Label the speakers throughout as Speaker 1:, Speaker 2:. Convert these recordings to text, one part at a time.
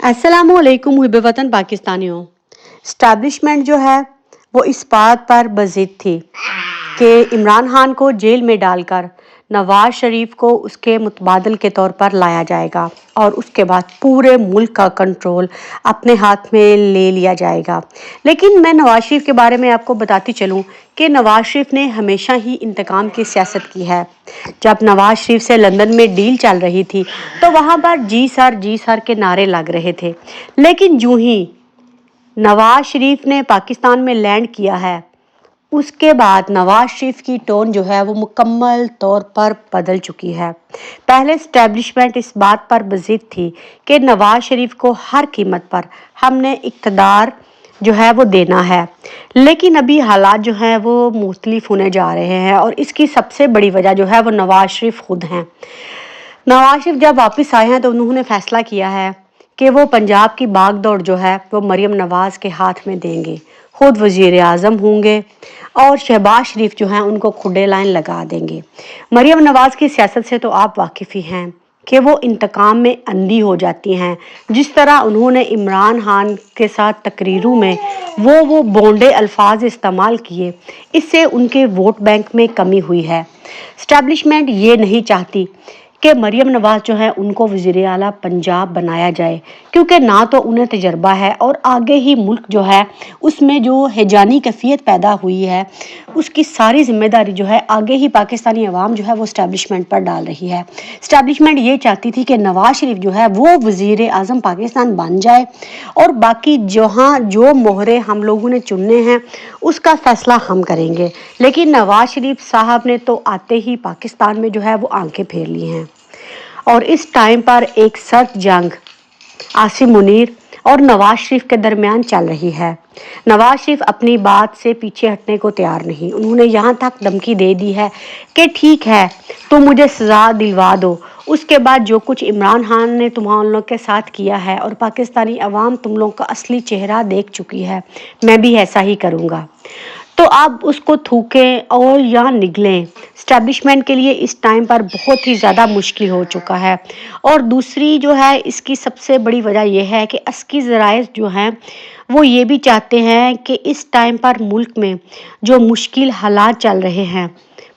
Speaker 1: अस्सलामुअलैकुम हिब वतन पाकिस्तानियों। स्टैब्लिशमेंट जो है वो इस बात पर बज़िद थी कि इमरान खान को जेल में डालकर नवाज शरीफ को उसके मुतबादल के तौर पर लाया जाएगा और उसके बाद पूरे मुल्क का कंट्रोल अपने हाथ में ले लिया जाएगा। लेकिन मैं नवाज शरीफ के बारे में आपको बताती चलूं कि नवाज शरीफ ने हमेशा ही इंतकाम की सियासत की है। जब नवाज शरीफ से लंदन में डील चल रही थी तो वहाँ पर जी सर के नारे लग रहे थे, लेकिन यूं ही नवाज शरीफ ने पाकिस्तान में लैंड किया है उसके बाद नवाज शरीफ की टोन जो है वो मुकम्मल तौर पर बदल चुकी है। पहले स्टैब्लिशमेंट इस बात पर बज़िद थी कि नवाज शरीफ को हर कीमत पर हमने इक़्तिदार जो है वो देना है, लेकिन अभी हालात जो हैं वो मुख्तलिफ होने जा रहे हैं और इसकी सबसे बड़ी वजह जो है वो नवाज शरीफ खुद हैं। नवाज शरीफ जब वापस आए हैं तो उन्होंने फैसला किया है कि वो पंजाब की बागडोर जो है वो मरीम नवाज के हाथ में देंगे, खुद वज़ीर आज़म होंगे और शहबाज शरीफ जो हैं उनको खुडे लाइन लगा देंगे। मरीम नवाज की सियासत से तो आप वाकिफ़ ही हैं कि वो इंतकाम में अंधी हो जाती हैं। जिस तरह उन्होंने इमरान खान के साथ तकरीरों में वो बोंडे अल्फाज इस्तेमाल किए, इससे उनके वोट बैंक में कमी हुई है। स्टैब्लिशमेंट ये नहीं चाहती कि मरीम नवाज जो है उनको वज़ीर आला पंजाब बनाया जाए, क्योंकि ना तो उन्हें तजर्बा है और आगे ही मुल्क जो है उसमें जो हिजानी कैफियत पैदा हुई है उसकी सारी जिम्मेदारी जो है आगे ही पाकिस्तानी अवाम जो है वो स्टैब्लिशमेंट पर डाल रही है। स्टैब्लिशमेंट ये चाहती थी कि नवाज शरीफ जो है वो वज़ीर आज़म पाकिस्तान बन जाए और बाकी जहाँ जो मोहरे हम लोगों ने चुनने हैं उसका फैसला हम करेंगे, लेकिन नवाज शरीफ साहब ने तो आते ही पाकिस्तान में जो है वो आंखें फेर ली हैं। और इस टाइम पर एक सख्त जंग आसिम मुनीर और नवाज शरीफ के दरमियान चल रही है। नवाज शरीफ अपनी बात से पीछे हटने को तैयार नहीं। उन्होंने यहाँ तक धमकी दे दी है कि ठीक है तो मुझे सज़ा दिलवा दो, उसके बाद जो कुछ इमरान खान ने तुम लोग के साथ किया है और पाकिस्तानी अवाम तुम लोग का असली चेहरा देख चुकी है, मैं भी ऐसा ही करूँगा। तो आप उसको थूकें और या निगलें, स्टैब्लिशमेंट के लिए इस टाइम पर बहुत ही ज़्यादा मुश्किल हो चुका है। और दूसरी जो है इसकी सबसे बड़ी वजह यह है कि अस्की ज़राए जो हैं वो ये भी चाहते हैं कि इस टाइम पर मुल्क में जो मुश्किल हालात चल रहे हैं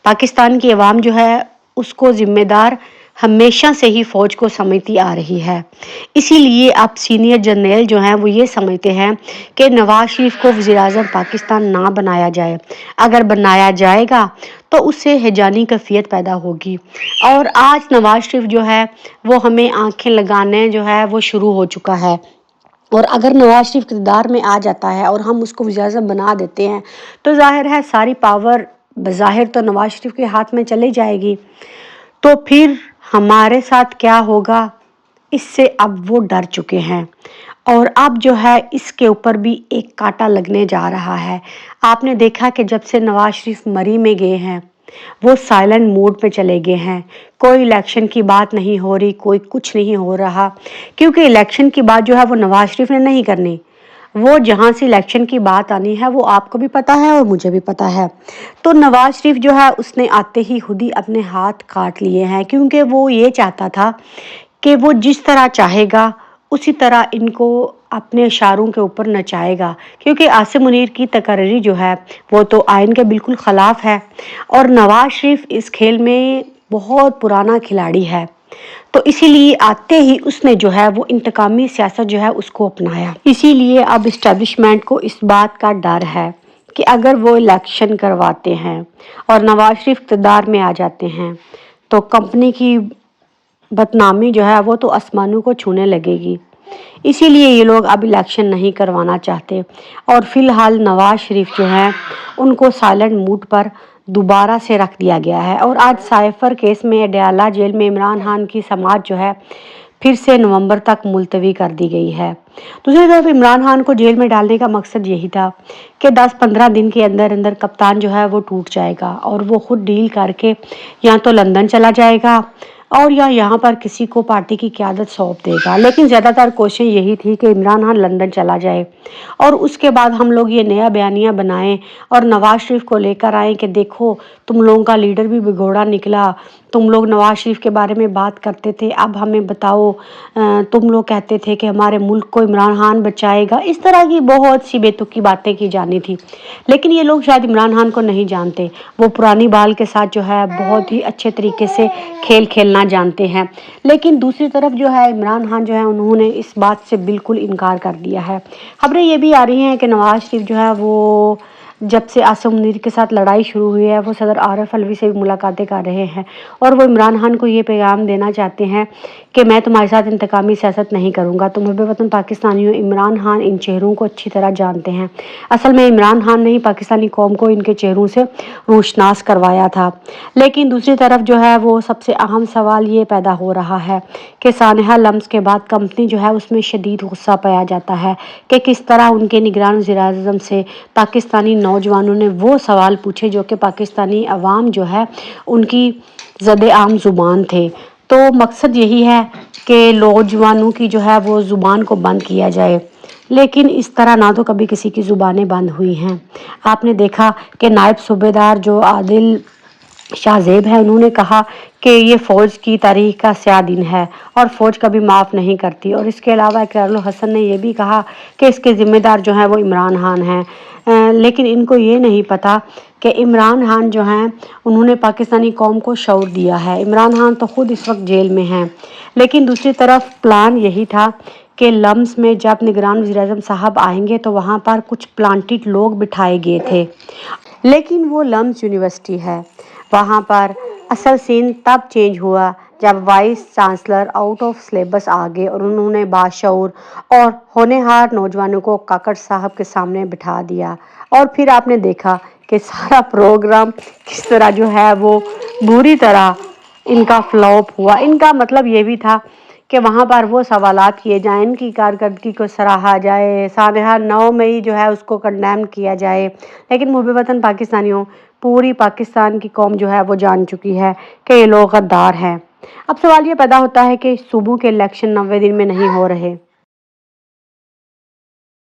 Speaker 1: पाकिस्तान की अवाम जो है उसको ज़िम्मेदार हमेशा से ही फ़ौज को समझती आ रही है। इसीलिए अब सीनियर जनरल जो हैं वो ये समझते हैं कि नवाज शरीफ को वज़ीर आज़म पाकिस्तान ना बनाया जाए। अगर बनाया जाएगा तो उससे हिजानी कैफियत पैदा होगी और आज नवाज शरीफ जो है वो हमें आंखें लगाने जो है वो शुरू हो चुका है। और अगर नवाज शरीफ इक़्तिदार में आ जाता है और हम उसको वज़ीर आज़म बना देते हैं तो जाहिर है सारी पावर बज़ाहिर तो नवाज शरीफ के हाथ में चली जाएगी। तो फिर हमारे साथ क्या होगा इससे अब वो डर चुके हैं और अब जो है इसके ऊपर भी एक कांटा लगने जा रहा है। आपने देखा कि जब से नवाज शरीफ मरी में गए हैं वो साइलेंट मोड पे चले गए हैं। कोई इलेक्शन की बात नहीं हो रही, कोई कुछ नहीं हो रहा, क्योंकि इलेक्शन की बात जो है वो नवाज शरीफ ने नहीं करनी। वो जहाँ से इलेक्शन की बात आनी है वो आपको भी पता है और मुझे भी पता है। तो नवाज शरीफ जो है उसने आते ही खुद ही अपने हाथ काट लिए हैं, क्योंकि वो ये चाहता था कि वो जिस तरह चाहेगा उसी तरह इनको अपने इशारों के ऊपर नचाएगा, क्योंकि आसिम मुनीर की तकरीरी जो है वो तो आइन के बिल्कुल ख़िलाफ़ है और नवाज शरीफ इस खेल में बहुत पुराना खिलाड़ी है। तो इसीलिए आते ही उसने जो है वो इंतकामी सियासत जो है उसको अपनाया। इसीलिए अब इस्टेब्लिशमेंट को इस बात का डर है कि अगर वो इलेक्शन करवाते हैं और नवाज शरीफ इक़्तिदार में आ जाते हैं तो कंपनी की बदनामी जो है वो तो आसमानों को छूने लगेगी। इसीलिए ये लोग अब इलेक्शन नहीं करवाना चाहते और फ़िलहाल नवाज शरीफ जो हैं उनको साइलेंट मूड पर दोबारा से रख दिया गया है। और आज साइफर केस में अडयाला जेल में इमरान खान की समाअत जो है फिर से नवंबर तक मुलतवी कर दी गई है। दूसरी तरफ इमरान खान को जेल में डालने का मकसद यही था कि 10-15 दिन के अंदर अंदर कप्तान जो है वो टूट जाएगा और वो खुद डील करके या तो लंदन चला जाएगा और या यहाँ पर किसी को पार्टी की क़यादत सौंप देगा। लेकिन ज़्यादातर कोशिश यही थी कि इमरान खान लंदन चला जाए और उसके बाद हम लोग ये नया बयानिया बनाएं और नवाज शरीफ को लेकर आएँ कि देखो तुम लोगों का लीडर भी बेघोड़ा निकला, तुम लोग नवाज शरीफ के बारे में बात करते थे, अब हमें बताओ, तुम लोग कहते थे कि हमारे मुल्क को इमरान खान बचाएगा। इस तरह की बहुत सी बेतुकी बातें की जानी थी। लेकिन ये लोग शायद इमरान खान को नहीं जानते, वो पुरानी बाल के साथ जो है बहुत ही अच्छे तरीके से खेल खेलना जानते हैं। लेकिन दूसरी तरफ जो है इमरान खान जो है उन्होंने इस बात से बिल्कुल इनकार कर दिया है। खबरें ये भी आ रही हैं कि नवाज शरीफ जो है वो जब से आसिम मुनीर के साथ लड़ाई शुरू हुई है वो सदर आरिफ अलवी से भी मुलाकातें कर रहे हैं, और वो इमरान खान को ये पैगाम देना चाहते हैं कि मैं तुम्हारे साथ इंतकामी सियासत नहीं करूँगा। तुम मुहब्बे वतन पाकिस्तानियों, इमरान खान इन चेहरों को अच्छी तरह जानते हैं। असल में इमरान खान ने ही पाकिस्तानी कौम को इनके चेहरों से रोशनास करवाया था। लेकिन दूसरी तरफ जो है वो सबसे अहम सवाल ये पैदा हो रहा है कि सानहा लम्स के बाद कंपनी जो है उसमें शदीद गुस्सा पाया जाता है कि किस तरह उनके निगरान वज़ीर-ए-आज़म से पाकिस्तानी नौजवानों ने वो सवाल पूछे जो कि पाकिस्तानी अवाम जो है उनकी ज़द-ए-आम ज़ुबान थे। तो मकसद यही है कि नौजवानों की जो है वो ज़ुबान को बंद किया जाए, लेकिन इस तरह ना तो कभी किसी की ज़ुबानें बंद हुई हैं। आपने देखा कि नायब सूबेदार जो आदिल शाहजेब है उन्होंने कहा कि ये फ़ौज की तारीख का स्याह दिन है और फ़ौज कभी माफ़ नहीं करती। और इसके अलावा इकरारुल हसन ने यह भी कहा कि इसके ज़िम्मेदार जो हैं वो इमरान खान हैं। लेकिन इनको ये नहीं पता कि इमरान खान जो हैं उन्होंने पाकिस्तानी कौम को शऊर दिया है। इमरान खान तो ख़ुद इस वक्त जेल में हैं। लेकिन दूसरी तरफ प्लान यही था कि लम्स में जब निगरान वज़ीर-ए-आज़म साहब आएंगे तो वहाँ पर कुछ प्लांटेड लोग बिठाए गए थे। लेकिन वो लम्स यूनिवर्सिटी है, वहाँ पर असल सीन तब चेंज हुआ जब vice chancellor out of syllabus आ गए और उन्होंने बाशऊर और होनहार नौजवानों को काकड़ साहब के सामने बिठा दिया। और फिर आपने देखा कि सारा प्रोग्राम किस तरह जो है वो बुरी तरह इनका फ्लॉप हुआ। इनका मतलब ये भी था कि वहाँ पर वो सवालात किए जाएँ, इनकी कारकर्दगी को सराहा जाए, सानहा 9 मई जो है उसको कंडेम किया जाए। लेकिन मुहब्बे वतन पाकिस्तानियों, पूरी पाकिस्तान की कौम जो है वो जान चुकी है कि ये लोग गद्दार हैं। अब सवाल ये पैदा होता है कि सूबों के इलेक्शन 90 दिन में नहीं हो रहे।